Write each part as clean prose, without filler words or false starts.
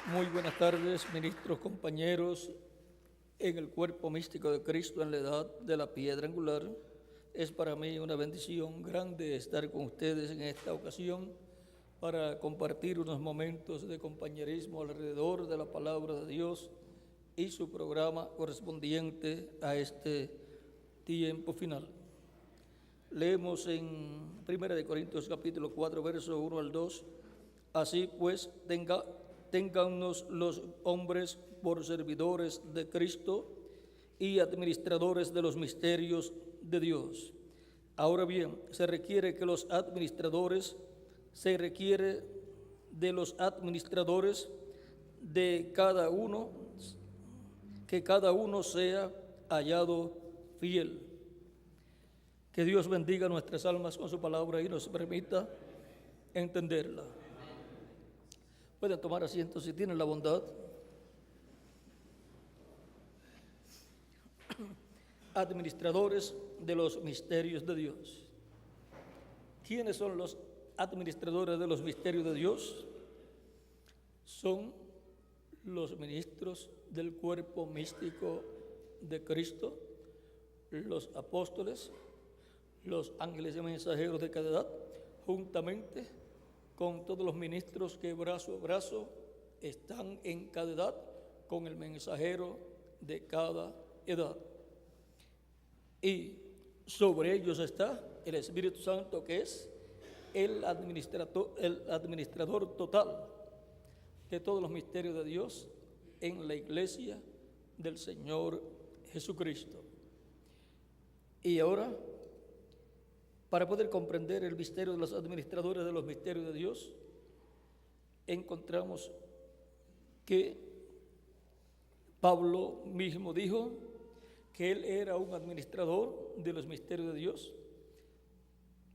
Muy buenas tardes, ministros, compañeros, en el cuerpo místico de Cristo en la edad de la piedra angular. Es para mí una bendición grande estar con ustedes en esta ocasión para compartir unos momentos de compañerismo alrededor de la palabra de Dios y su programa correspondiente a este tiempo final. Leemos en 1 Corintios capítulo 4, verso 1 al 2. Así pues, téngannos los hombres por servidores de Cristo y administradores de los misterios de Dios. Ahora bien, se requiere de los administradores de cada uno, que cada uno sea hallado fiel. Que Dios bendiga nuestras almas con su palabra y nos permita entenderla. Pueden tomar asiento si tienen la bondad. Administradores de los misterios de Dios. ¿Quiénes son los administradores de los misterios de Dios? Son los ministros del cuerpo místico de Cristo, los apóstoles, los ángeles y mensajeros de cada edad, juntamente con todos los ministros que brazo a brazo están en cada edad con el mensajero de cada edad. Y sobre ellos está el Espíritu Santo, que es el administrador total de todos los misterios de Dios en la iglesia del Señor Jesucristo. Y ahora, para poder comprender el misterio de los administradores de los misterios de Dios, encontramos que Pablo mismo dijo que él era un administrador de los misterios de Dios.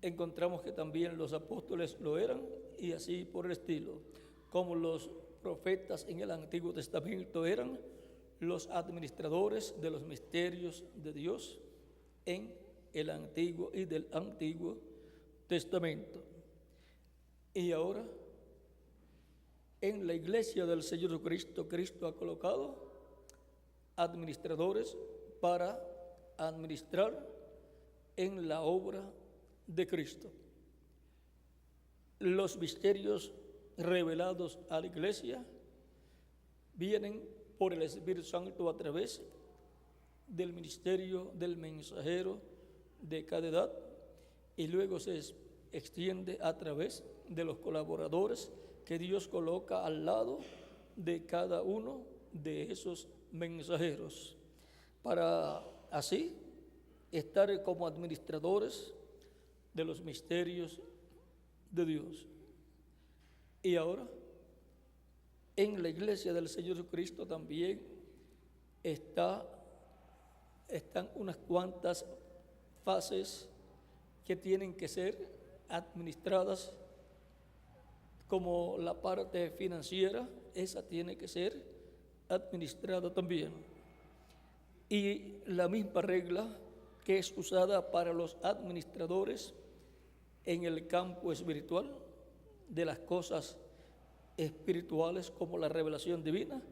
Encontramos que también los apóstoles lo eran y así por el estilo, como los profetas en el Antiguo Testamento eran los administradores de los misterios de Dios en el Antiguo y del Antiguo Testamento. Y ahora, en la iglesia del Señor Jesucristo, Cristo ha colocado administradores para administrar en la obra de Cristo. Los misterios revelados a la iglesia vienen por el Espíritu Santo a través del ministerio del mensajero de cada edad y luego se extiende a través de los colaboradores que Dios coloca al lado de cada uno de esos mensajeros para así estar como administradores de los misterios de Dios. Y ahora, en la iglesia del Señor Jesucristo también están unas cuantas fases que tienen que ser administradas, como la parte financiera, esa tiene que ser administrada también. Y la misma regla que es usada para los administradores en el campo espiritual, de las cosas espirituales como la revelación divina,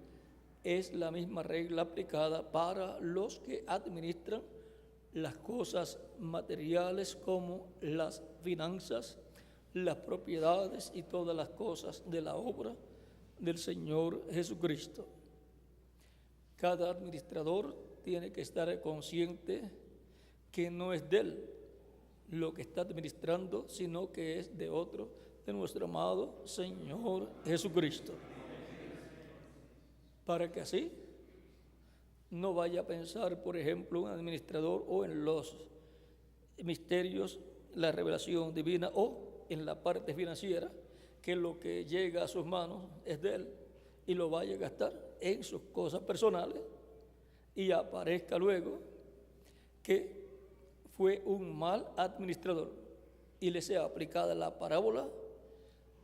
es la misma regla aplicada para los que administran las cosas materiales como las finanzas, las propiedades y todas las cosas de la obra del Señor Jesucristo. Cada administrador tiene que estar consciente que no es de él lo que está administrando, sino que es de otro, de nuestro amado Señor Jesucristo. Para que así no vaya a pensar, por ejemplo, un administrador o en los misterios, la revelación divina o en la parte financiera, que lo que llega a sus manos es de él y lo vaya a gastar en sus cosas personales y aparezca luego que fue un mal administrador y le sea aplicada la parábola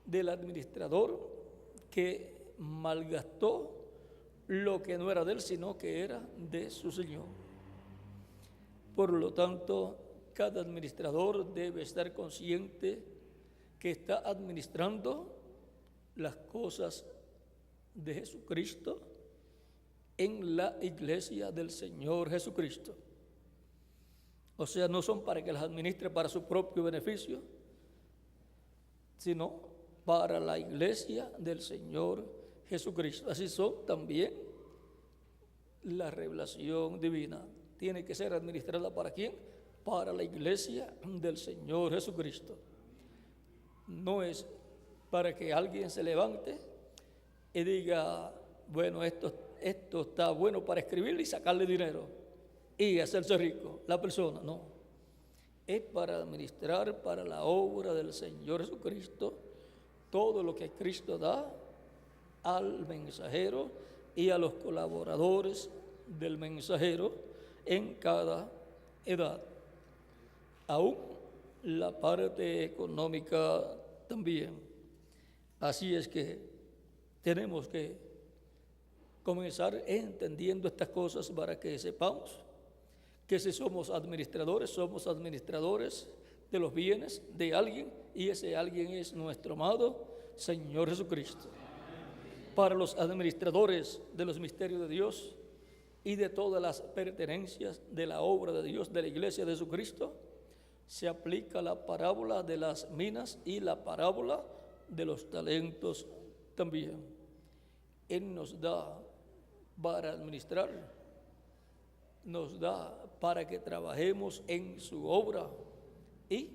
del administrador que malgastó lo que no era de él, sino que era de su Señor. Por lo tanto, cada administrador debe estar consciente que está administrando las cosas de Jesucristo en la iglesia del Señor Jesucristo. O sea, no son para que las administre para su propio beneficio, sino para la iglesia del Señor Jesucristo. Así son también la revelación divina. Tiene que ser administrada ¿para quién? Para la iglesia del Señor Jesucristo. No es para que alguien se levante y diga, bueno, esto está bueno para escribirle y sacarle dinero y hacerse rico. La persona, no. Es para administrar para la obra del Señor Jesucristo todo lo que Cristo da al mensajero y a los colaboradores del mensajero en cada edad. Aún la parte económica también. Así es que tenemos que comenzar entendiendo estas cosas para que sepamos que si somos administradores de los bienes de alguien, y ese alguien es nuestro amado Señor Jesucristo. Para los administradores de los misterios de Dios y de todas las pertenencias de la obra de Dios, de la iglesia de Jesucristo, se aplica la parábola de las minas y la parábola de los talentos también. Él nos da para administrar, nos da para que trabajemos en su obra y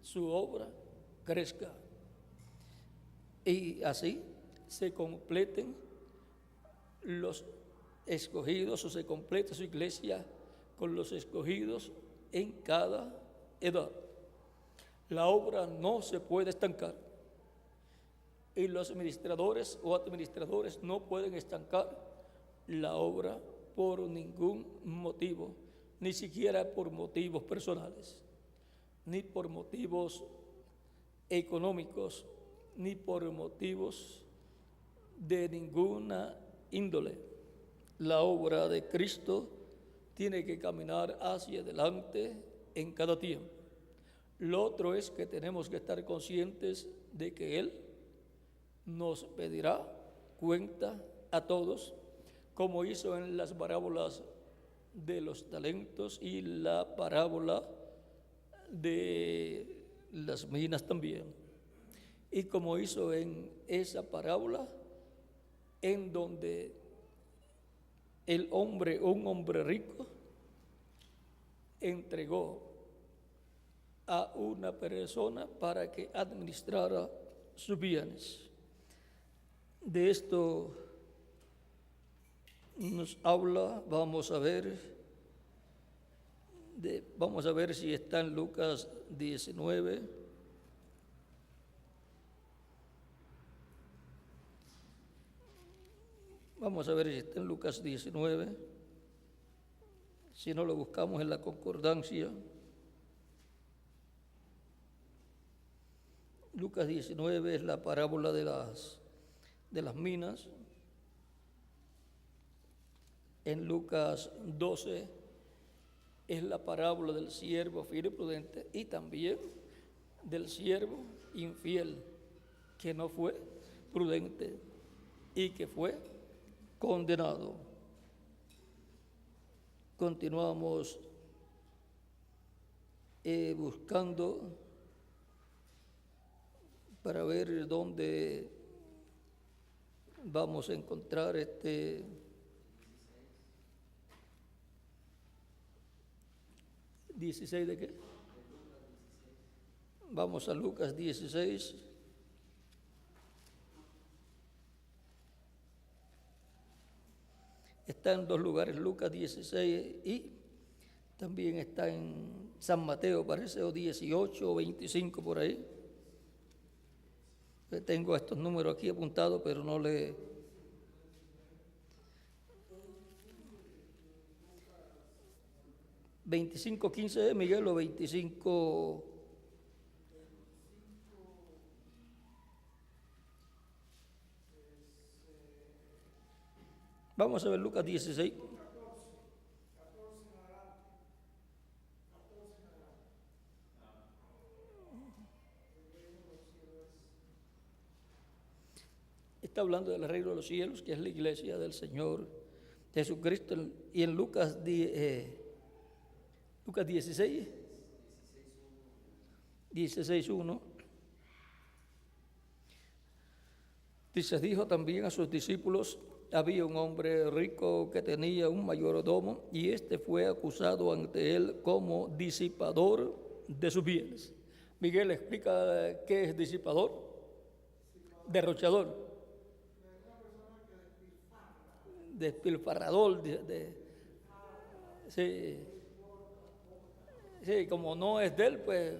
su obra crezca. Y así se completen los escogidos, o se completa su iglesia con los escogidos en cada edad. La obra no se puede estancar y los administradores o administradores no pueden estancar la obra por ningún motivo, ni siquiera por motivos personales, ni por motivos económicos, ni por motivos de ninguna índole. La obra de Cristo tiene que caminar hacia adelante en cada tiempo. Lo otro es que tenemos que estar conscientes de que Él nos pedirá cuenta a todos, como hizo en las parábolas de los talentos y la parábola de las minas también. Y como hizo en esa parábola, en donde un hombre rico, entregó a una persona para que administrara sus bienes. De esto nos habla, vamos a ver si está en Lucas 19. Vamos a ver si está en Lucas 19. Si no, lo buscamos en la concordancia. Lucas 19 es la parábola de las minas. En Lucas 12 es la parábola del siervo fiel y prudente, y también del siervo infiel que no fue prudente y que fue condenado. Continuamos buscando para ver dónde vamos a encontrar 16 de qué. Vamos a Lucas 16. Está en dos lugares, Lucas 16 y también está en San Mateo, parece, o 18 o 25 por ahí. Tengo estos números aquí apuntados, pero no le... ¿25:15 de Miguel o 25? Vamos a ver Lucas 16. Está hablando del reino de los cielos, que es la iglesia del Señor Jesucristo. Y en Lucas 16:1, dice, dijo también a sus discípulos, había un hombre rico que tenía un mayordomo y este fue acusado ante él como disipador de sus bienes. Miguel explica qué es disipador, derrochador, despilfarrador, sí, como no es de él, pues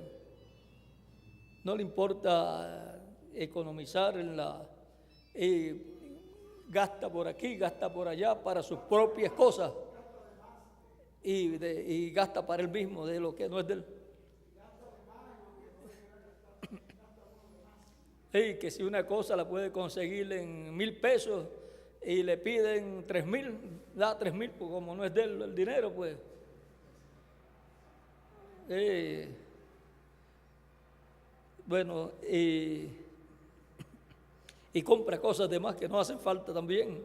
no le importa economizar gasta por aquí, gasta por allá para sus propias cosas y gasta para él mismo de lo que no es de él. Sí, que si una cosa la puede conseguir en 1,000 pesos y le piden 3,000, da 3,000, pues como no es de él el dinero, pues. Bueno, y compra cosas de más que no hacen falta también.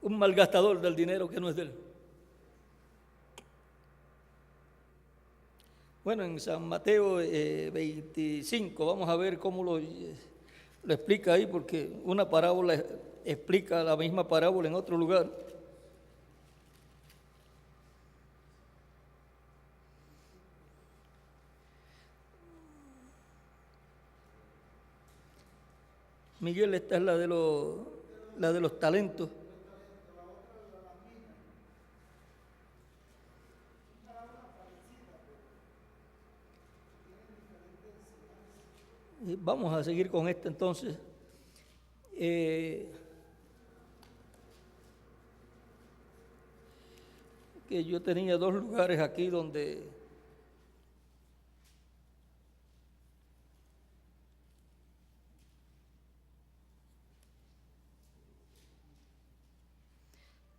Un malgastador del dinero que no es de él. Bueno, en San Mateo 25, vamos a ver cómo lo explica ahí, porque una parábola explica la misma parábola en otro lugar. Miguel, esta es la de los talentos. Vamos a seguir con esta entonces. Que yo tenía 2 lugares aquí donde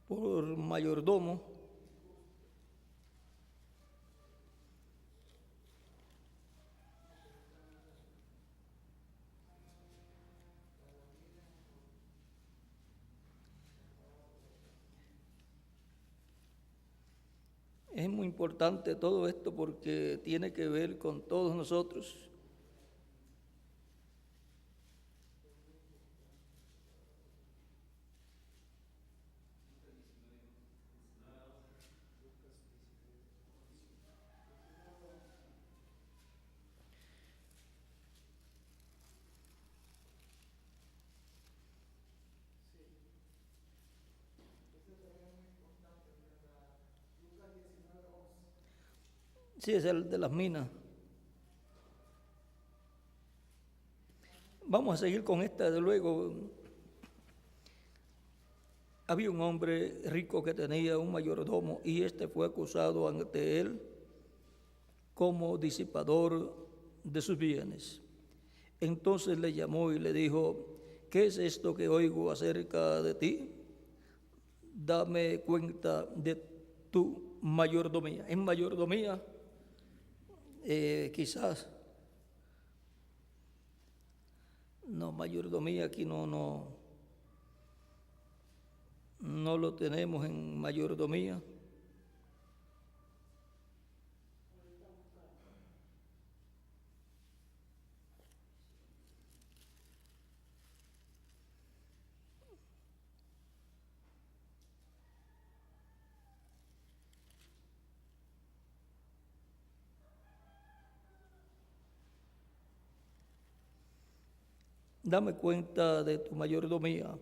por mayordomo. Es muy importante todo esto porque tiene que ver con todos nosotros. Sí, es el de las minas. Vamos a seguir con esta de luego. Había un hombre rico que tenía un mayordomo y este fue acusado ante él como disipador de sus bienes. Entonces le llamó y le dijo, ¿qué es esto que oigo acerca de ti? Dame cuenta de tu mayordomía. En mayordomía, quizás, no, mayordomía aquí no lo tenemos en mayordomía. Dame cuenta de tu mayordomía,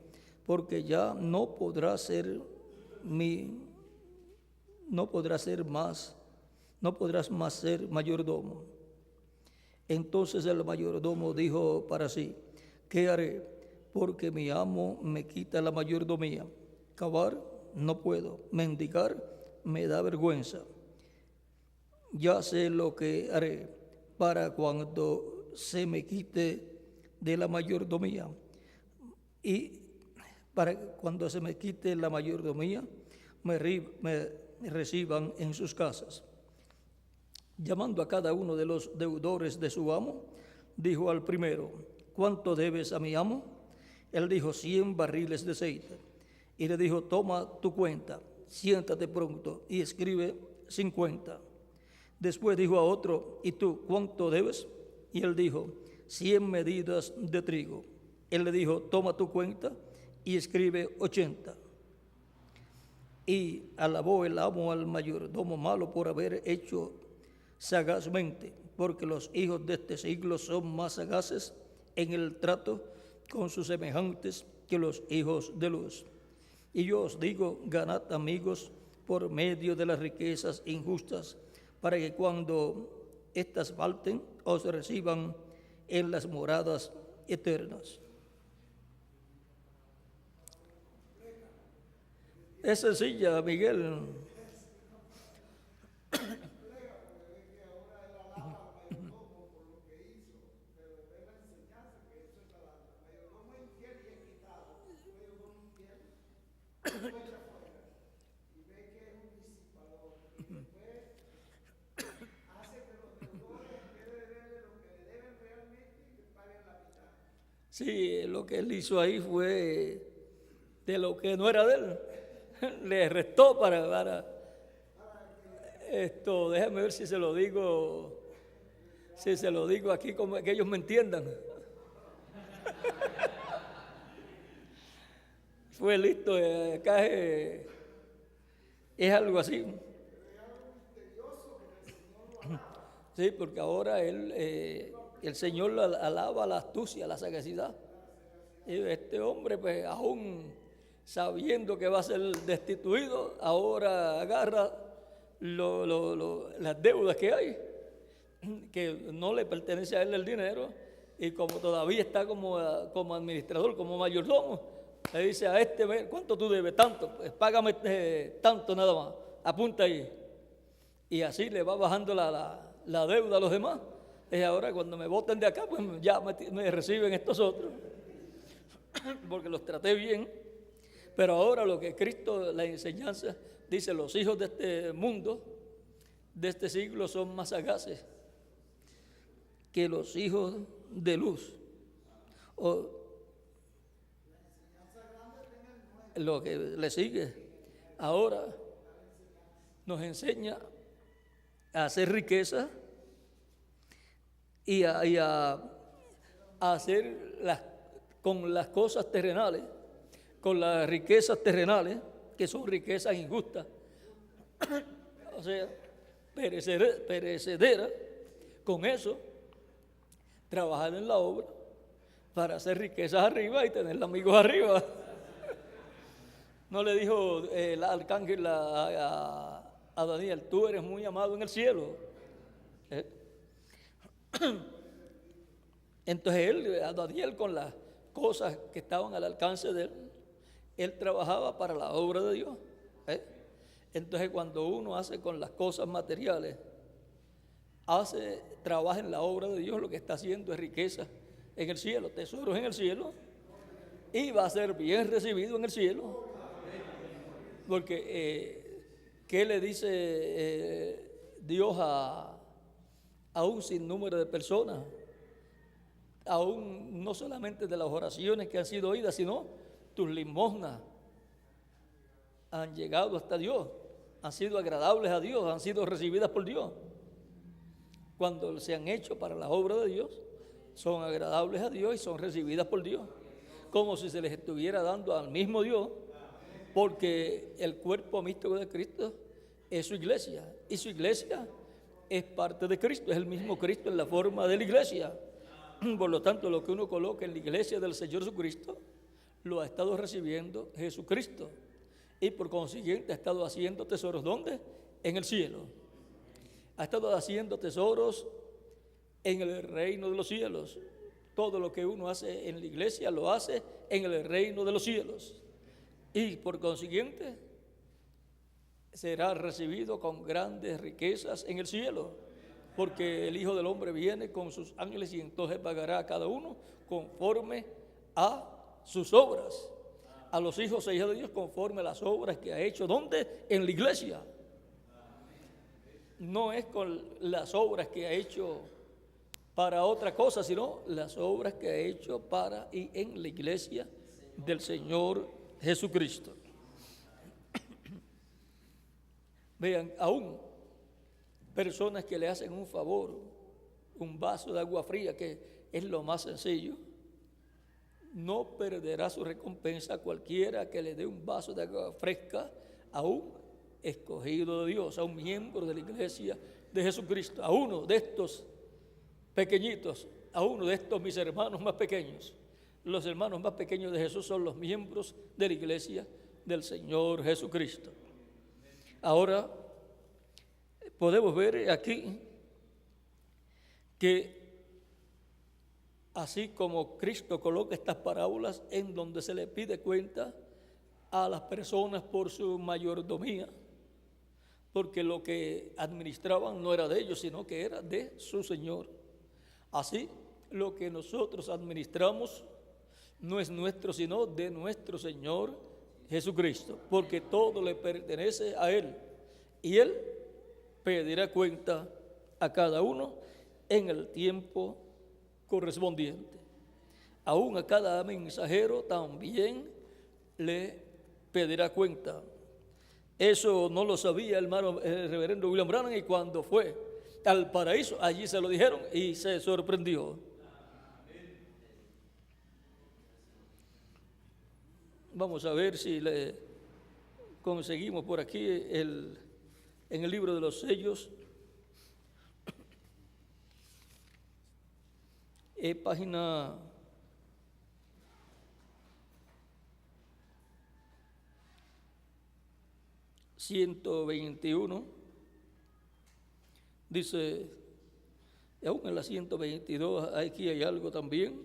porque ya no podrás más ser mayordomo. Entonces el mayordomo dijo para sí, ¿qué haré? Porque mi amo me quita la mayordomía. Cavar no puedo, mendigar me da vergüenza. Ya sé lo que haré para cuando se me quite de la mayordomía. Y para cuando se me quite la mayordomía, me reciban en sus casas. Llamando a cada uno de los deudores de su amo, dijo al primero, ¿cuánto debes a mi amo? Él dijo, 100 barriles de aceite. Y le dijo, toma tu cuenta, siéntate pronto y escribe 50. Después dijo a otro, ¿y tú cuánto debes? Y él dijo, 100 medidas de trigo. Él le dijo, toma tu cuenta y escribe 80. Y alabó el amo al mayordomo malo por haber hecho sagazmente, porque los hijos de este siglo son más sagaces en el trato con sus semejantes que los hijos de luz. Y yo os digo, ganad amigos por medio de las riquezas injustas, para que cuando éstas falten, os reciban en las moradas eternas. Es sencilla, Miguel. Sí, lo que él hizo ahí fue de lo que no era de él. Le restó para esto. Déjame ver si se lo digo aquí como que ellos me entiendan. Fue listo, acá es algo así. Sí, porque ahora el Señor alaba la astucia, la sagacidad. Y este hombre, pues aún sabiendo que va a ser destituido, ahora agarra las deudas que hay, que no le pertenece a él el dinero, y como todavía está como administrador, como mayordomo, le dice a este, ¿cuánto tú debes? Tanto, pues págame tanto nada más, apunta ahí. Y así le va bajando la deuda a los demás. Y ahora cuando me voten de acá, pues ya me reciben estos otros, porque los traté bien. Pero ahora lo que Cristo, la enseñanza, dice, los hijos de este mundo, de este siglo, son más sagaces que los hijos de luz. O lo que le sigue, ahora nos enseña a hacer riqueza y a hacer con las cosas terrenales, con las riquezas terrenales, que son riquezas injustas, o sea, perecederas, con eso, trabajar en la obra para hacer riquezas arriba y tener amigos arriba. No le dijo el arcángel a Daniel, tú eres muy amado en el cielo. Entonces a Daniel, con las cosas que estaban al alcance de él trabajaba para la obra de Dios. Entonces cuando uno hace con las cosas materiales, trabaja en la obra de Dios, lo que está haciendo es riqueza en el cielo, tesoros en el cielo, y va a ser bien recibido en el cielo. Porque ¿qué le dice Dios a un sinnúmero de personas? Aún no solamente de las oraciones que han sido oídas, sino tus limosnas han llegado hasta Dios, han sido agradables a Dios, han sido recibidas por Dios. Cuando se han hecho para la obra de Dios, son agradables a Dios y son recibidas por Dios, como si se les estuviera dando al mismo Dios, porque el cuerpo místico de Cristo es su iglesia, y su iglesia es parte de Cristo, es el mismo Cristo en la forma de la iglesia. Por lo tanto, lo que uno coloca en la iglesia del Señor Jesucristo, lo ha estado recibiendo Jesucristo, y por consiguiente ha estado haciendo tesoros, ¿dónde? En el cielo. Ha estado haciendo tesoros en el reino de los cielos. Todo lo que uno hace en la iglesia lo hace en el reino de los cielos, y por consiguiente será recibido con grandes riquezas en el cielo, porque el Hijo del Hombre viene con sus ángeles y entonces pagará a cada uno conforme a sus obras, a los hijos e hijas de Dios conforme a las obras que ha hecho. ¿Dónde? En la iglesia. No es con las obras que ha hecho para otra cosa, sino las obras que ha hecho para y en la iglesia del Señor Jesucristo. Vean, aún personas que le hacen un favor, un vaso de agua fría, que es lo más sencillo, no perderá su recompensa cualquiera que le dé un vaso de agua fresca a un escogido de Dios, a un miembro de la iglesia de Jesucristo, a uno de estos pequeñitos, a uno de estos mis hermanos más pequeños. Los hermanos más pequeños de Jesús son los miembros de la iglesia del Señor Jesucristo. Ahora podemos ver aquí que así como Cristo coloca estas parábolas en donde se le pide cuenta a las personas por su mayordomía, porque lo que administraban no era de ellos, sino que era de su Señor. Así, lo que nosotros administramos no es nuestro, sino de nuestro Señor Jesucristo, porque todo le pertenece a Él, y Él pedirá cuenta a cada uno en el tiempo correspondiente. Aún a cada mensajero también le pedirá cuenta. Eso no lo sabía el reverendo William Branham, y cuando fue al paraíso, allí se lo dijeron y se sorprendió. Vamos a ver si le conseguimos por aquí en el libro de los sellos, página 121, dice, aún en la 122, aquí hay algo también,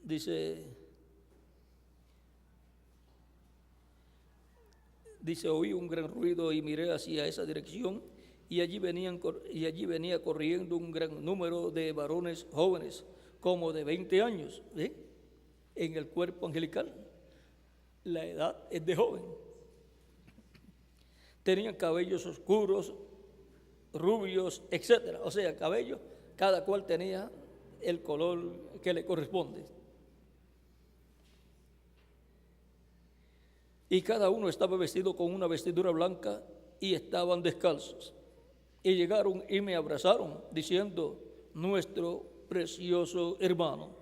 dice, oí un gran ruido y miré hacia esa dirección, y allí venía corriendo un gran número de varones jóvenes, como de 20 años, en el cuerpo angelical. La edad es de joven. Tenían cabellos oscuros, rubios, etcétera. O sea, cabello, cada cual tenía el color que le corresponde. Y cada uno estaba vestido con una vestidura blanca y estaban descalzos. Y llegaron y me abrazaron, diciendo, nuestro precioso hermano.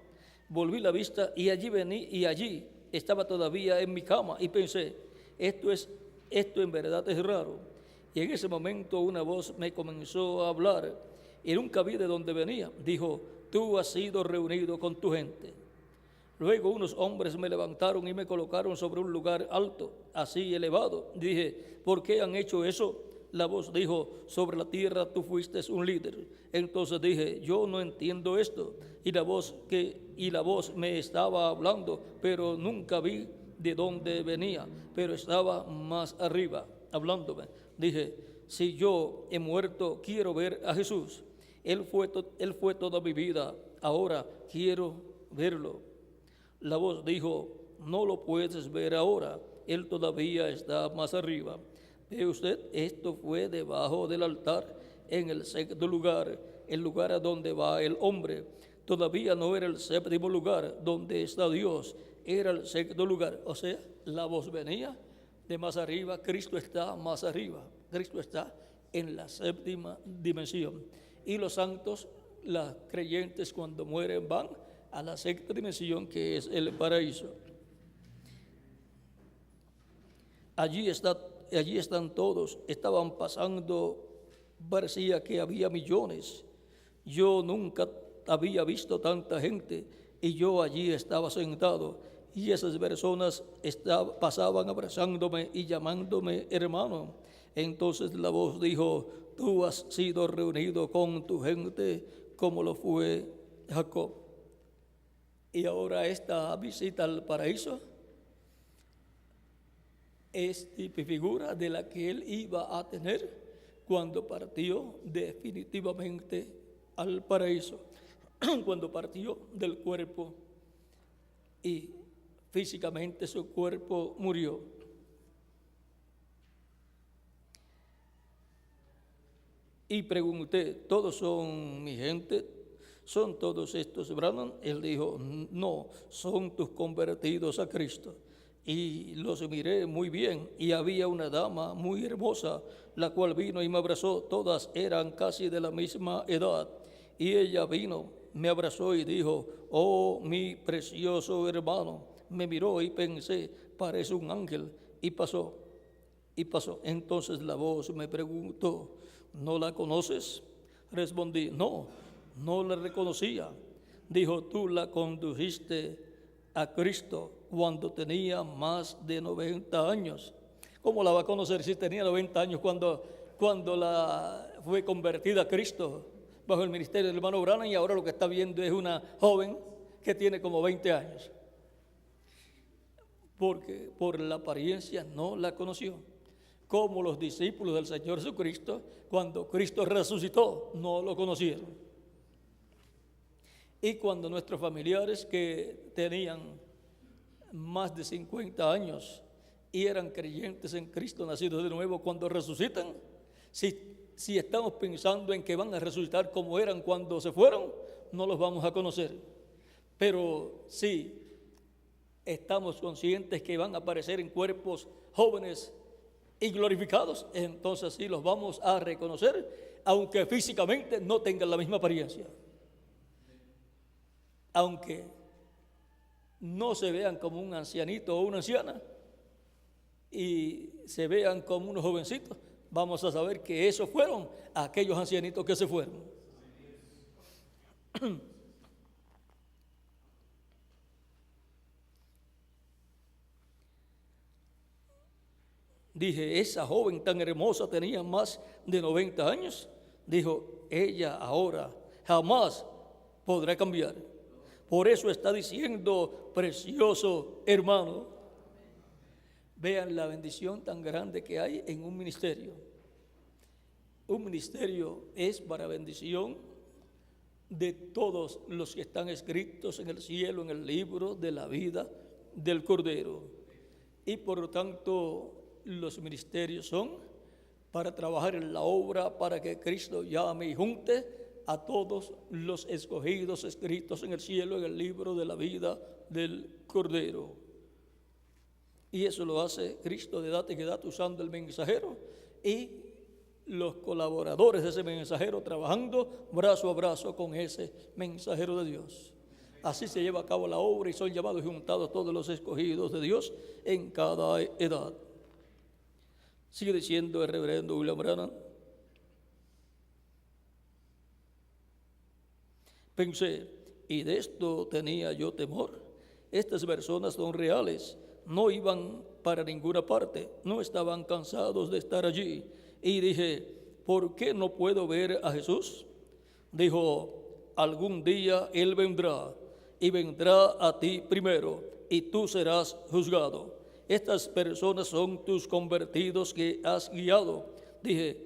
Volví la vista y allí estaba todavía en mi cama, y pensé, esto en verdad es raro. Y en ese momento una voz me comenzó a hablar, y nunca vi de dónde venía. Dijo, tú has sido reunido con tu gente. Luego unos hombres me levantaron y me colocaron sobre un lugar alto, así elevado. Dije, ¿por qué han hecho eso? La voz dijo, sobre la tierra tú fuiste un líder. Entonces dije, yo no entiendo esto. Y la voz me estaba hablando, pero nunca vi de dónde venía, pero estaba más arriba, hablándome. Dije, si yo he muerto, quiero ver a Jesús. Él fue toda mi vida, ahora quiero verlo. La voz dijo, no lo puedes ver ahora, Él todavía está más arriba. Ve usted, esto fue debajo del altar, en el sexto lugar, el lugar a donde va el hombre. Todavía no era el séptimo lugar, donde está Dios, era el sexto lugar. O sea, la voz venía de más arriba, Cristo está más arriba, Cristo está en la séptima dimensión. Y los santos, las creyentes, cuando mueren van a la sexta dimensión, que es el paraíso. Allí están todos, estaban pasando, parecía que había millones. Yo nunca había visto tanta gente, y yo allí estaba sentado, y esas personas pasaban abrazándome y llamándome hermano. Entonces la voz dijo, tú has sido reunido con tu gente como lo fue Jacob. Y ahora esta visita al paraíso es figura de la que él iba a tener cuando partió definitivamente al paraíso, cuando partió del cuerpo y físicamente su cuerpo murió. y pregunté, ¿todos son mi gente? ¿Son todos estos Branham? Él dijo, no, son tus convertidos a Cristo. Y los miré muy bien, y había una dama muy hermosa, la cual vino y me abrazó. Todas eran casi de la misma edad, y ella vino, me abrazó y dijo, oh, mi precioso hermano. Me miró y pensé, parece un ángel, y pasó. Entonces la voz me preguntó, ¿no la conoces? Respondí, no la reconocía. Dijo, tú la condujiste a Cristo cuando tenía más de 90 años. ¿Cómo la va a conocer si tenía 90 años cuando la fue convertida a Cristo bajo el ministerio del hermano Branham, y ahora lo que está viendo es una joven que tiene como 20 años? Porque por la apariencia no la conoció. Como los discípulos del Señor Jesucristo, cuando Cristo resucitó, no lo conocieron. Y cuando nuestros familiares que tenían más de 50 años y eran creyentes en Cristo, nacidos de nuevo, cuando resucitan, si estamos pensando en que van a resucitar como eran cuando se fueron, no los vamos a conocer. Pero si estamos conscientes que van a aparecer en cuerpos jóvenes y glorificados, entonces sí los vamos a reconocer, aunque físicamente no tengan la misma apariencia. Aunque no se vean como un ancianito o una anciana y se vean como unos jovencitos, vamos a saber que esos fueron aquellos ancianitos que se fueron. Dije, esa joven tan hermosa tenía más de 90 años. Dijo, ella ahora jamás podrá cambiar. Por eso está diciendo, precioso hermano. Vean la bendición tan grande que hay en un ministerio. Un ministerio es para bendición de todos los que están escritos en el cielo, en el libro de la vida del Cordero. Y por lo tanto, los ministerios son para trabajar en la obra, para que Cristo llame y junte a todos los escogidos escritos en el cielo, en el libro de la vida del Cordero. Y eso lo hace Cristo de date que date, usando el mensajero y los colaboradores de ese mensajero, trabajando brazo a brazo con ese mensajero de Dios. Así se lleva a cabo la obra y son llamados y juntados todos los escogidos de Dios en cada edad. Sigue diciendo el reverendo William Branham. Pensé, y de esto tenía yo temor. Estas personas son reales, no iban para ninguna parte, no estaban cansados de estar allí. Y dije, ¿por qué no puedo ver a Jesús? Dijo, algún día Él vendrá, y vendrá a ti primero, y tú serás juzgado. Estas personas son tus convertidos que has guiado. Dije,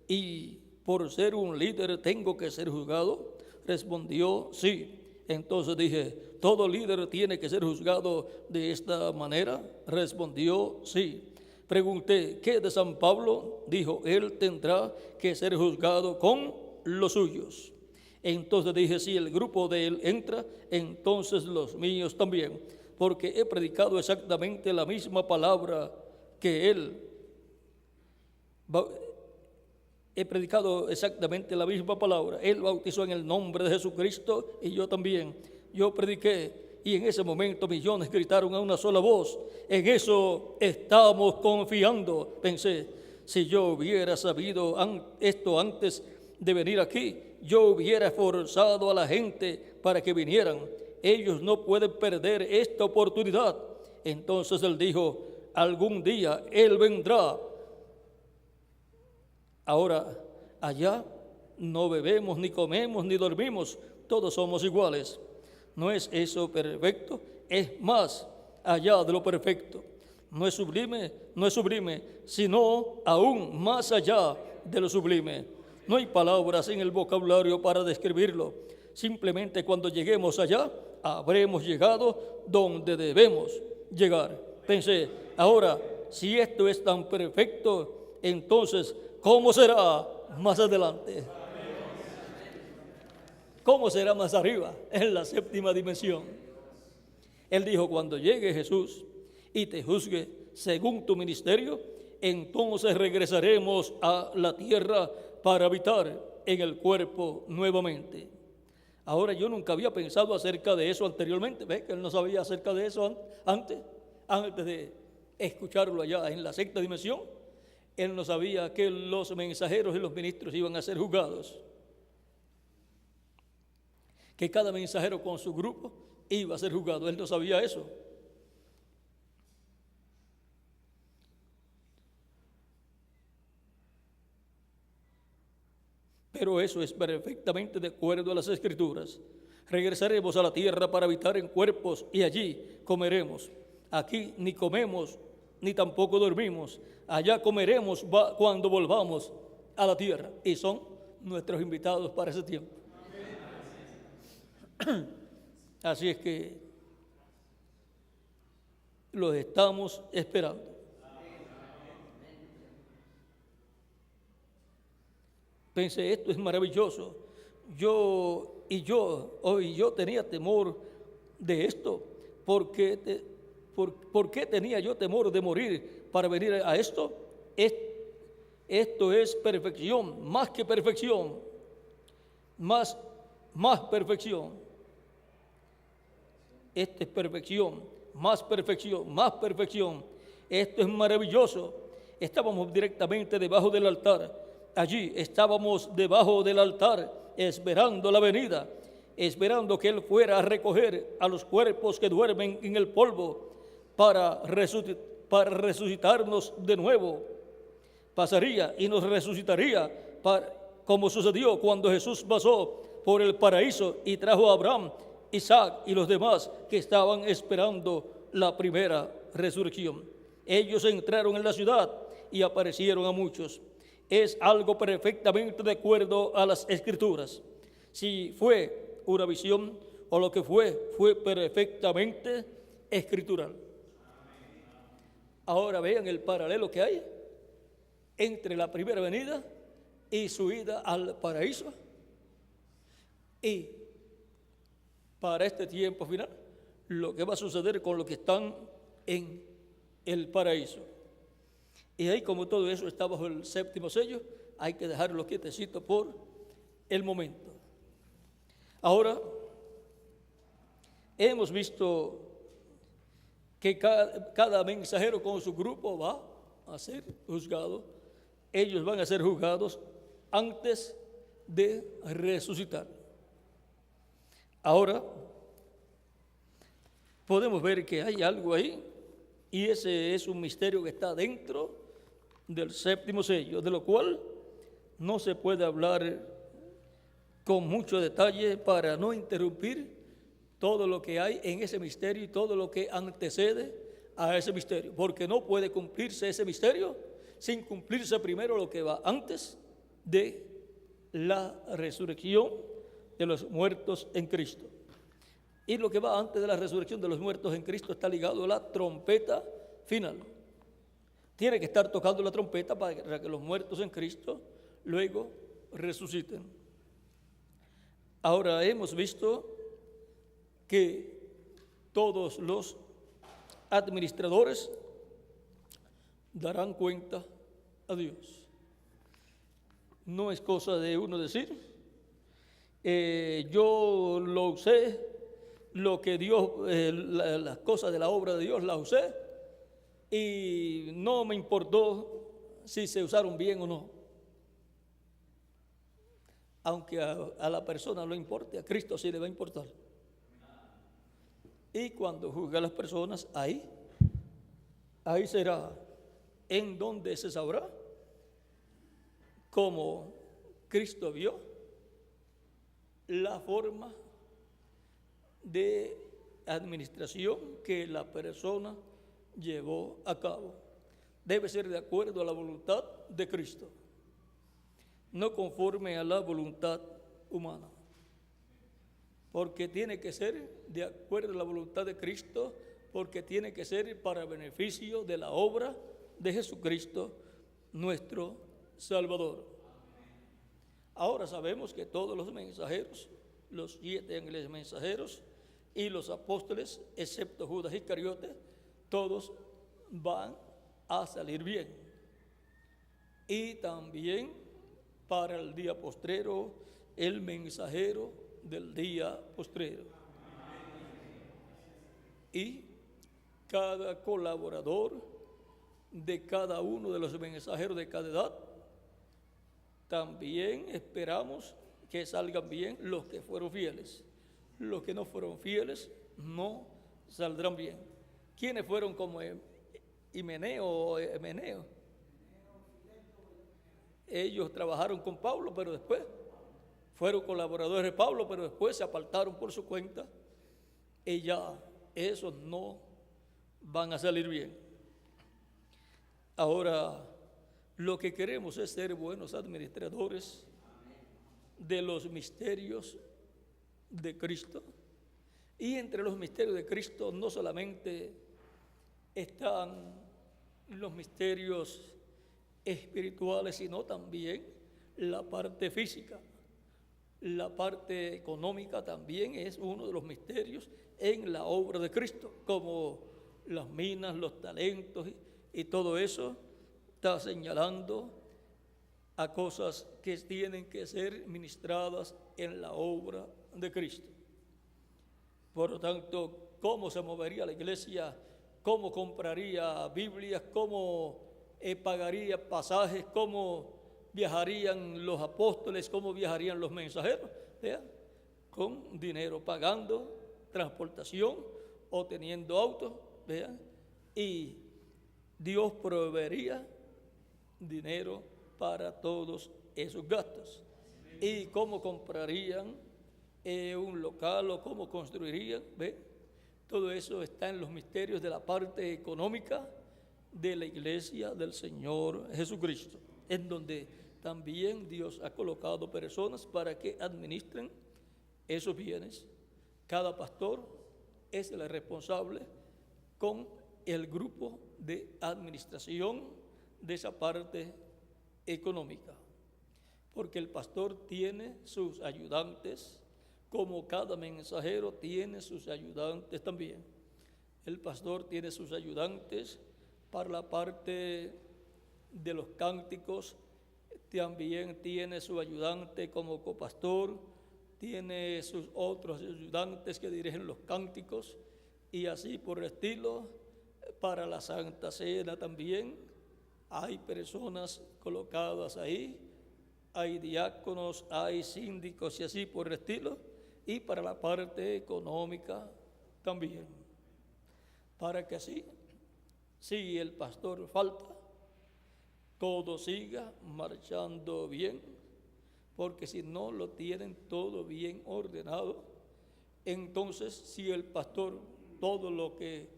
¿y por ser un líder tengo que ser juzgado? Respondió, sí. Entonces dije, ¿todo líder tiene que ser juzgado de esta manera? Respondió, sí. Pregunté, ¿qué de San Pablo? Dijo, él tendrá que ser juzgado con los suyos. Entonces dije, si el grupo de él entra, entonces los míos también, porque he predicado exactamente la misma palabra que él. He predicado exactamente la misma palabra. Él bautizó en el nombre de Jesucristo y yo también. Yo prediqué y en ese momento millones gritaron a una sola voz. En eso estamos confiando. Pensé, si yo hubiera sabido esto antes de venir aquí, yo hubiera forzado a la gente para que vinieran. Ellos no pueden perder esta oportunidad. Entonces él dijo, algún día Él vendrá. Ahora, allá no bebemos, ni comemos, ni dormimos, todos somos iguales. ¿No es eso perfecto? Es más allá de lo perfecto. No es sublime, sino aún más allá de lo sublime. No hay palabras en el vocabulario para describirlo. Simplemente cuando lleguemos allá, habremos llegado donde debemos llegar. Pensé, ahora, si esto es tan perfecto, entonces, ¿cómo será más adelante. ¿Cómo será más arriba? En la séptima dimensión. Él dijo, cuando llegue Jesús y te juzgue según tu ministerio, entonces regresaremos a la tierra para habitar en el cuerpo nuevamente. Ahora, yo nunca había pensado acerca de eso anteriormente. ¿Ves que él no sabía acerca de eso antes de escucharlo allá en la sexta dimensión? Él no sabía que los mensajeros y los ministros iban a ser juzgados, que cada mensajero con su grupo iba a ser juzgado. Él no sabía eso. Pero eso es perfectamente de acuerdo a las Escrituras. Regresaremos a la tierra para habitar en cuerpos y allí comeremos. Aquí ni comemos ni tampoco dormimos. Allá comeremos cuando volvamos a la tierra. Y son nuestros invitados para ese tiempo. Así es que los estamos esperando. Pensé, esto es maravilloso. Yo tenía temor de esto. ¿Por qué tenía yo temor de morir para venir a esto? Esto es perfección, más que perfección, más perfección. Esto es perfección, más perfección, más perfección. Esto es maravilloso. Estábamos directamente debajo del altar. Allí estábamos debajo del altar, esperando la venida, esperando que Él fuera a recoger a los cuerpos que duermen en el polvo para resucitarnos de nuevo. Pasaría y nos resucitaría, como sucedió cuando Jesús pasó por el paraíso y trajo a Abraham, Isaac y los demás que estaban esperando la primera resurrección. Ellos entraron en la ciudad y aparecieron a muchos. Es algo perfectamente de acuerdo a las Escrituras. Si fue una visión o lo que fue perfectamente escritural. Ahora vean el paralelo que hay entre la primera venida y su ida al paraíso. Y para este tiempo final, lo que va a suceder con los que están en el paraíso. Y ahí, como todo eso está bajo el séptimo sello, hay que dejarlo quietecito por el momento. Ahora, hemos visto que cada mensajero con su grupo va a ser juzgado. Ellos van a ser juzgados antes de resucitar. Ahora, podemos ver que hay algo ahí, y ese es un misterio que está dentro del séptimo sello, de lo cual no se puede hablar con mucho detalle para no interrumpir todo lo que hay en ese misterio y todo lo que antecede a ese misterio, porque no puede cumplirse ese misterio sin cumplirse primero lo que va antes de la resurrección de los muertos en Cristo. Y lo que va antes de la resurrección de los muertos en Cristo está ligado a la trompeta final. Tiene que estar tocando la trompeta para que los muertos en Cristo luego resuciten. Ahora hemos visto que todos los administradores darán cuenta a Dios. No es cosa de uno decir, yo lo usé, lo que Dios, las cosas de la obra de Dios las usé y no me importó si se usaron bien o no. Aunque a la persona no le importe, a Cristo sí le va a importar. Y cuando juzgue a las personas, ahí será en donde se sabrá cómo Cristo vio la forma de administración que la persona llevó a cabo. Debe ser de acuerdo a la voluntad de Cristo, no conforme a la voluntad humana, porque tiene que ser de acuerdo a la voluntad de Cristo, porque tiene que ser para beneficio de la obra de Jesucristo, nuestro Salvador. Ahora sabemos que todos los mensajeros, los 7 ángeles mensajeros y los apóstoles, excepto Judas Iscariote, todos van a salir bien. Y también para el día postrero, el mensajero del día postrero. Y cada colaborador de cada uno de los mensajeros de cada edad, también esperamos que salgan bien los que fueron fieles. Los que no fueron fieles no saldrán bien. ¿Quiénes fueron como Himeneo o Emeneo? Ellos trabajaron con Pablo, pero después fueron colaboradores de Pablo, pero después se apartaron por su cuenta y ya esos no van a salir bien. Ahora, lo que queremos es ser buenos administradores de los misterios de Cristo. Y entre los misterios de Cristo no solamente están los misterios espirituales, sino también la parte física. La parte económica también es uno de los misterios en la obra de Cristo, como las minas, los talentos y todo eso está señalando a cosas que tienen que ser ministradas en la obra de Cristo. Por lo tanto, ¿cómo se movería la iglesia? ¿Cómo compraría Biblias? ¿Cómo pagaría pasajes? ¿Cómo viajarían los apóstoles? ¿Cómo viajarían los mensajeros? ¿Vean? Con dinero, pagando transportación o teniendo autos. ¿Vean? Y Dios proveería dinero para todos esos gastos. ¿Y cómo comprarían un local o cómo construirían? ¿Ve? Todo eso está en los misterios de la parte económica de la iglesia del Señor Jesucristo, en donde también Dios ha colocado personas para que administren esos bienes. Cada pastor es el responsable con el grupo de administración de esa parte económica, porque el pastor tiene sus ayudantes, como cada mensajero tiene sus ayudantes también. El pastor tiene sus ayudantes para la parte de los cánticos, también tiene su ayudante como copastor, tiene sus otros ayudantes que dirigen los cánticos y así por el estilo. Para la Santa Cena también hay personas colocadas ahí, hay diáconos, hay síndicos y así por el estilo, y para la parte económica también, para que así, si el pastor falta, todo siga marchando bien, porque si no lo tienen todo bien ordenado, entonces si el pastor todo lo que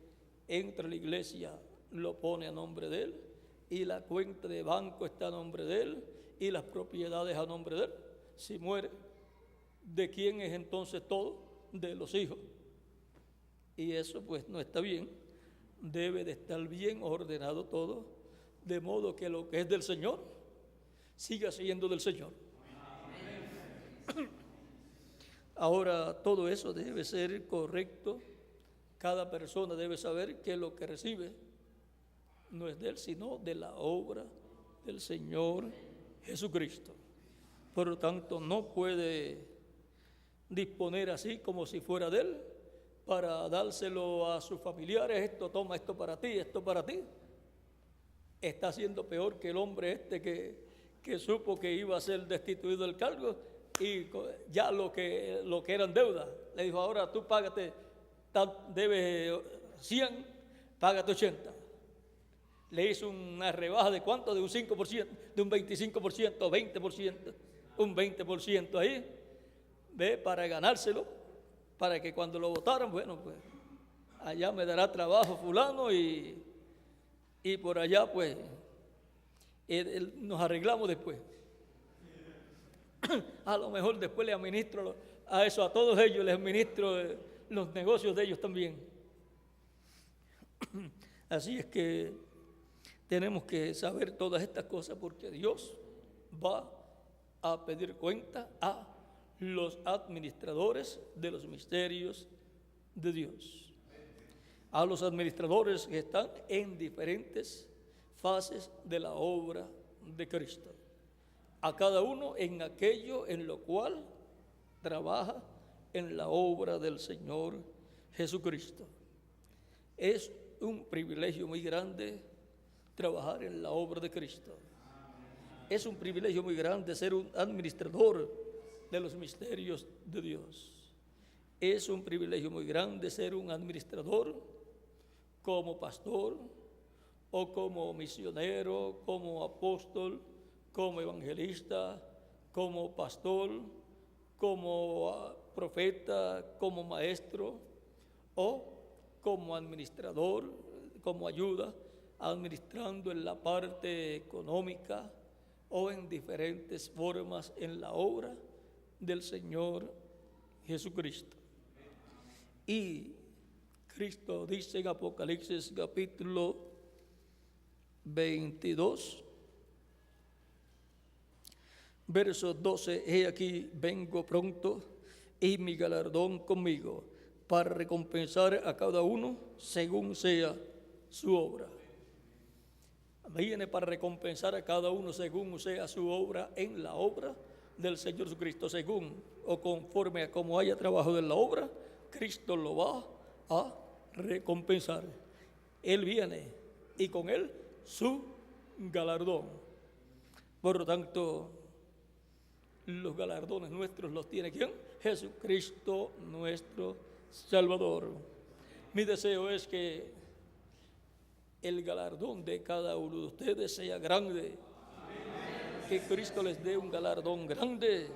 entra a la iglesia lo pone a nombre de él, y la cuenta de banco está a nombre de él, y las propiedades a nombre de él, si muere, ¿de quién es entonces todo? De los hijos. Y eso pues no está bien. Debe de estar bien ordenado todo, de modo que lo que es del Señor siga siendo del Señor. Ahora, todo eso debe ser correcto. Cada persona debe saber que lo que recibe no es de él, sino de la obra del Señor Jesucristo. Por lo tanto, no puede disponer así como si fuera de él para dárselo a sus familiares. Esto, toma esto para ti, esto para ti. Está siendo peor que el hombre este que supo que iba a ser destituido del cargo y ya lo que eran deudas. Le dijo, ahora tú págate, debes 100, págate 80. Le hizo una rebaja de ¿cuánto? De un 5%, de un 25%, 20%, un 20% ahí, ¿ve? Para ganárselo, para que cuando lo votaran, bueno, pues allá me dará trabajo fulano y por allá pues nos arreglamos después. A lo mejor después le administro a eso, a todos ellos les administro los negocios de ellos también. Así es que tenemos que saber todas estas cosas porque Dios va a pedir cuenta a los administradores de los misterios de Dios. A los administradores que están en diferentes fases de la obra de Cristo. A cada uno en aquello en lo cual trabaja en la obra del Señor Jesucristo. Es un privilegio muy grande trabajar en la obra de Cristo. Es un privilegio muy grande ser un administrador de los misterios de Dios. Es un privilegio muy grande ser un administrador como pastor o como misionero, como apóstol, como evangelista, como pastor, como profeta, como maestro o como administrador, como ayuda, administrando en la parte económica o en diferentes formas en la obra del Señor Jesucristo. Y Cristo dice en Apocalipsis capítulo 22, verso 12, he aquí vengo pronto y mi galardón conmigo para recompensar a cada uno según sea su obra. Viene para recompensar a cada uno según sea su obra en la obra del Señor Jesucristo, según o conforme a como haya trabajado en la obra, Cristo lo va a recompensar. Él viene y con él su galardón. Por lo tanto, los galardones nuestros los tiene ¿quién? Jesucristo nuestro Salvador. Mi deseo es que el galardón de cada uno de ustedes sea grande. Que Cristo les dé un galardón grande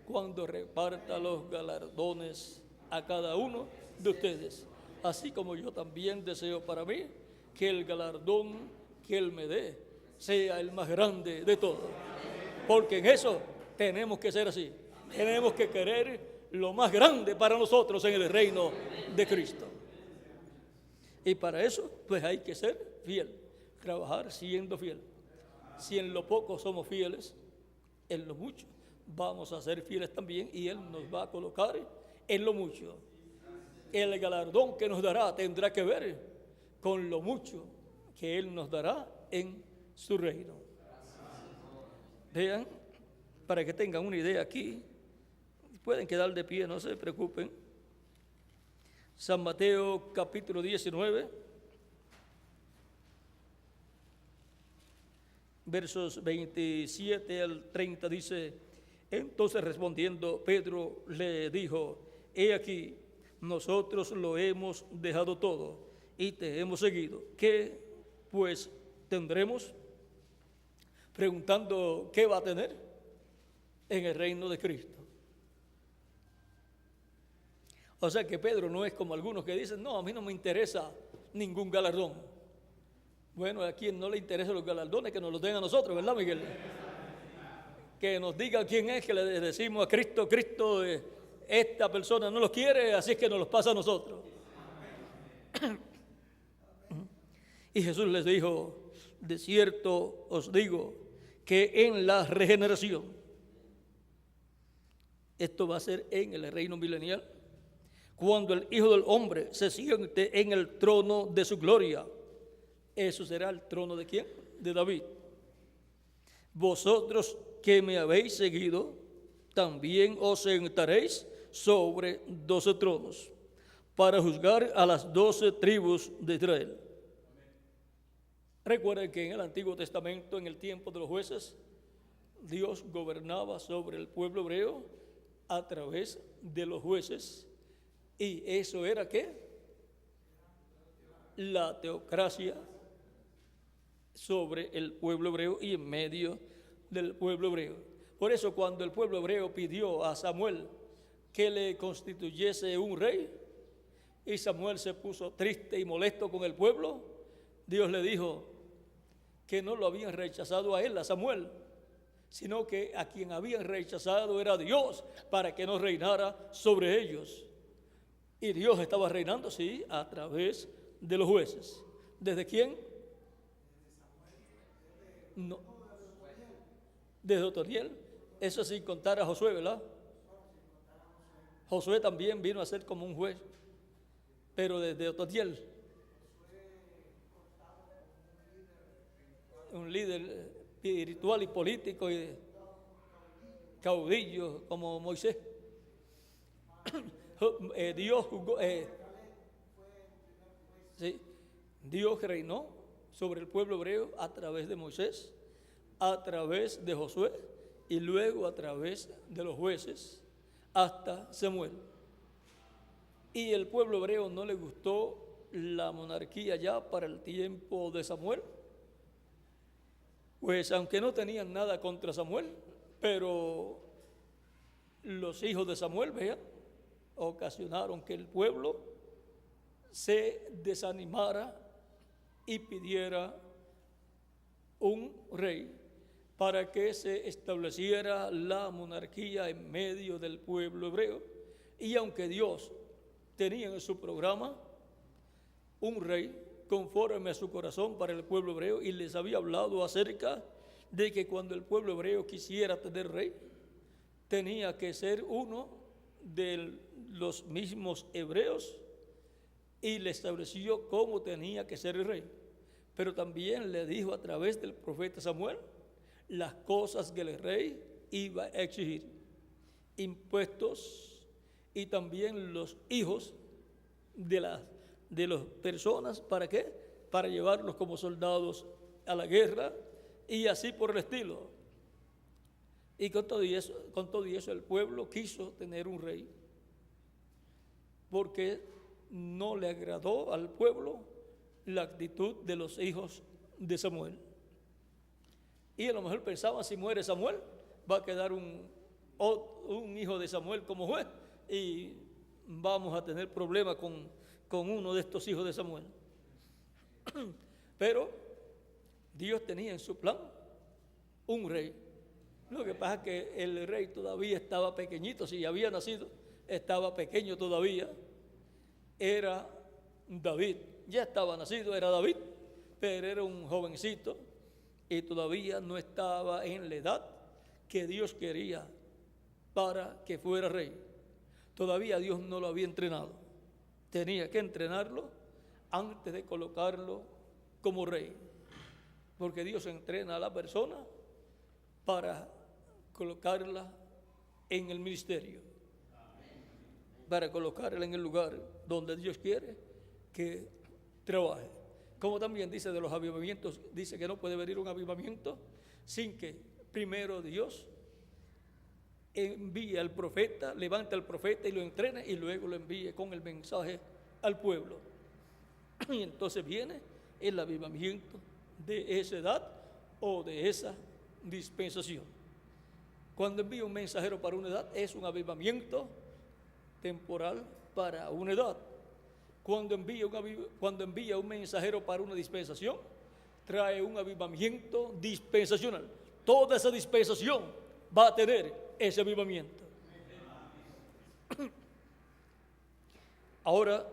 cuando reparta los galardones a cada uno de ustedes. Así como yo también deseo para mí que el galardón que Él me dé sea el más grande de todos. Porque en eso tenemos que ser así. Tenemos que querer lo más grande para nosotros en el reino de Cristo. Y para eso, pues hay que ser fiel, trabajar siendo fiel. Si en lo poco somos fieles, en lo mucho vamos a ser fieles también y Él nos va a colocar en lo mucho. El galardón que nos dará tendrá que ver con lo mucho que Él nos dará en su reino. Vean, para que tengan una idea aquí, pueden quedar de pie, no se preocupen. San Mateo capítulo 19, versos 27 al 30 dice, entonces respondiendo Pedro le dijo, he aquí, nosotros lo hemos dejado todo y te hemos seguido. ¿Qué pues tendremos? Preguntando qué va a tener en el reino de Cristo. O sea que Pedro no es como algunos que dicen, no, a mí no me interesa ningún galardón. Bueno, a quien no le interesan los galardones, que nos los den a nosotros, ¿verdad, Miguel? Que nos diga quién es, que le decimos a Cristo, Cristo, esta persona no los quiere, así es que nos los pasa a nosotros. Y Jesús les dijo, de cierto os digo, que en la regeneración, esto va a ser en el reino milenial, cuando el Hijo del Hombre se siente en el trono de su gloria, eso será el trono de ¿quién? De David. Vosotros que me habéis seguido, también os sentaréis sobre 12 tronos, para juzgar a las 12 tribus de Israel. Recuerden que en el Antiguo Testamento, en el tiempo de los jueces, Dios gobernaba sobre el pueblo hebreo a través de los jueces. ¿Y eso era qué? La teocracia sobre el pueblo hebreo y en medio del pueblo hebreo. Por eso cuando el pueblo hebreo pidió a Samuel que le constituyese un rey, y Samuel se puso triste y molesto con el pueblo, Dios le dijo que no lo habían rechazado a él, a Samuel, sino que a quien habían rechazado era Dios para que no reinara sobre ellos. Y Dios estaba reinando, sí, a través de los jueces. ¿Desde quién? No. Desde Otoniel. Eso sin contar a Josué, ¿verdad? Josué también vino a ser como un juez, pero desde Ototiel, un líder espiritual y político y caudillo como Moisés. Dios jugó, sí, Dios reinó sobre el pueblo hebreo a través de Moisés, a través de Josué y luego a través de los jueces hasta Samuel. Y el pueblo hebreo no le gustó la monarquía ya para el tiempo de Samuel, pues aunque no tenían nada contra Samuel, pero los hijos de Samuel, vean, ocasionaron que el pueblo se desanimara y pidiera un rey para que se estableciera la monarquía en medio del pueblo hebreo. Y aunque Dios tenía en su programa un rey conforme a su corazón para el pueblo hebreo y les había hablado acerca de que cuando el pueblo hebreo quisiera tener rey, tenía que ser uno de los mismos hebreos, y le estableció cómo tenía que ser el rey. Pero también le dijo a través del profeta Samuel las cosas que el rey iba a exigir: impuestos y también los hijos de las personas. ¿Para qué? Para llevarlos como soldados a la guerra y así por el estilo. Y con todo y eso el pueblo quiso tener un rey, porque no le agradó al pueblo la actitud de los hijos de Samuel. Y a lo mejor pensaban, si muere Samuel, va a quedar un hijo de Samuel como juez y vamos a tener problemas con uno de estos hijos de Samuel. Pero Dios tenía en su plan un rey. Lo que pasa es que el rey todavía estaba pequeñito, si había nacido, estaba pequeño todavía. Era David, ya estaba nacido, era David, pero era un jovencito y todavía no estaba en la edad que Dios quería para que fuera rey. Todavía Dios no lo había entrenado, tenía que entrenarlo antes de colocarlo como rey, porque Dios entrena a la persona para colocarla en el ministerio, para colocarla en el lugar donde Dios quiere que trabaje. Como también dice de los avivamientos, dice que no puede venir un avivamiento sin que primero Dios envíe al profeta, levante al profeta y lo entrene y luego lo envíe con el mensaje al pueblo. Y entonces viene el avivamiento de esa edad o de esa dispensación. Cuando envía un mensajero para una edad, es un avivamiento temporal para una edad. Cuando envía un mensajero para una dispensación, trae un avivamiento dispensacional. Toda esa dispensación va a tener ese avivamiento. Ahora,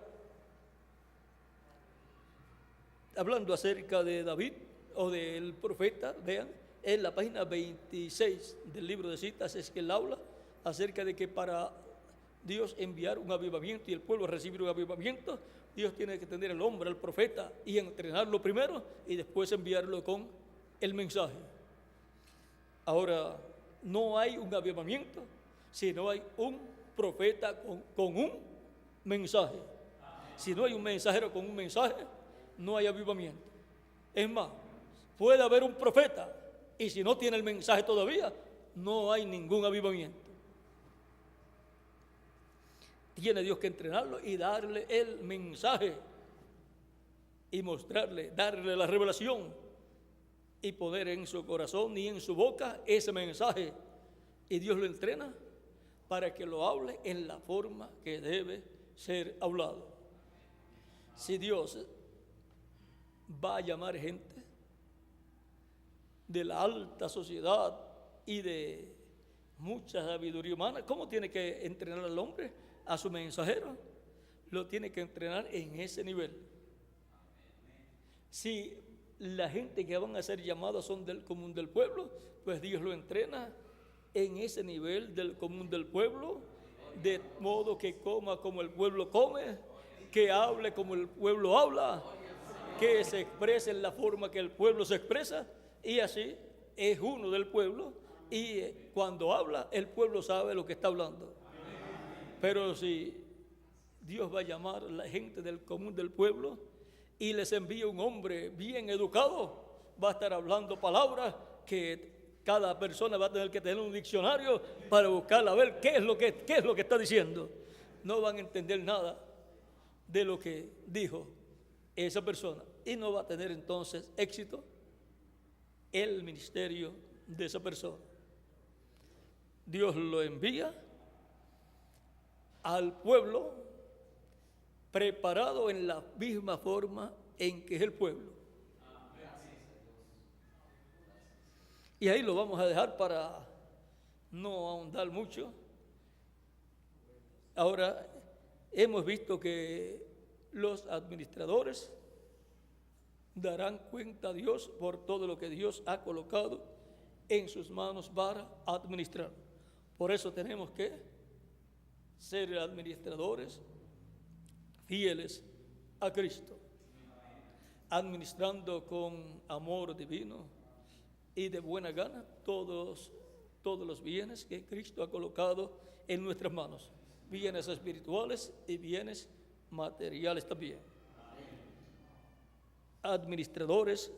hablando acerca de David o del profeta, vean, en la página 26 del libro de citas es que él habla acerca de que para Dios enviar un avivamiento y el pueblo recibir un avivamiento, Dios tiene que tener al hombre, al profeta, y entrenarlo primero y después enviarlo con el mensaje. Ahora, no hay un avivamiento si no hay un profeta con un mensaje. Si no hay un mensajero con un mensaje, no hay avivamiento. Es más, puede haber un profeta y si no tiene el mensaje todavía, no hay ningún avivamiento. Tiene Dios que entrenarlo y darle el mensaje y mostrarle, darle la revelación y poner en su corazón y en su boca ese mensaje. Y Dios lo entrena para que lo hable en la forma que debe ser hablado. Si Dios va a llamar gente de la alta sociedad y de mucha sabiduría humana, ¿cómo tiene que entrenar al hombre? A su mensajero lo tiene que entrenar en ese nivel. Si la gente que van a ser llamados son del común del pueblo, pues Dios lo entrena en ese nivel del común del pueblo, de modo que coma como el pueblo come, que hable como el pueblo habla, que se exprese en la forma que el pueblo se expresa, y así es uno del pueblo, y cuando habla el pueblo sabe lo que está hablando. Pero si Dios va a llamar a la gente del común del pueblo y les envía un hombre bien educado, va a estar hablando palabras que cada persona va a tener que tener un diccionario para buscar a ver qué es lo que está diciendo. No van a entender nada de lo que dijo esa persona y no va a tener entonces éxito el ministerio de esa persona. Dios lo envía al pueblo preparado en la misma forma en que es el pueblo. Y ahí lo vamos a dejar para no ahondar mucho. Ahora, hemos visto que los administradores darán cuenta a Dios por todo lo que Dios ha colocado en sus manos para administrar. Por eso tenemos que ser administradores fieles a Cristo, administrando con amor divino y de buena gana todos los bienes que Cristo ha colocado en nuestras manos, bienes espirituales y bienes materiales también. Administradores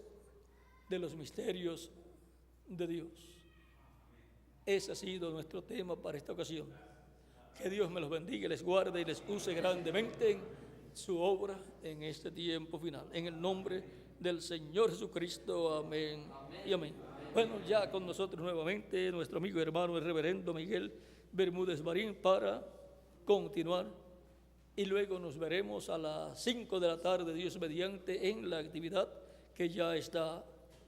de los misterios de Dios. Ese ha sido nuestro tema para esta ocasión. Que Dios me los bendiga, les guarde y les use grandemente en su obra en este tiempo final. En el nombre del Señor Jesucristo, amén y amén. Bueno, ya con nosotros nuevamente nuestro amigo y hermano el reverendo Miguel Bermúdez Marín para continuar, y luego nos veremos a las 5 de la tarde, Dios mediante, en la actividad que ya está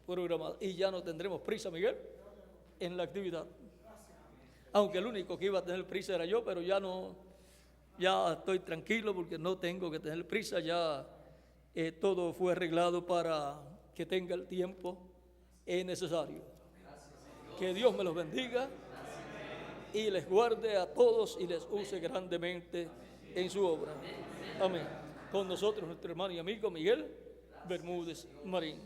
programada. Y ya no tendremos prisa, Miguel, en la actividad. Aunque el único que iba a tener prisa era yo, pero ya estoy tranquilo porque no tengo que tener prisa, ya todo fue arreglado para que tenga el tiempo necesario. Que Dios me los bendiga y les guarde a todos y les use grandemente en su obra. Amén. Con nosotros nuestro hermano y amigo Miguel Bermúdez Marín.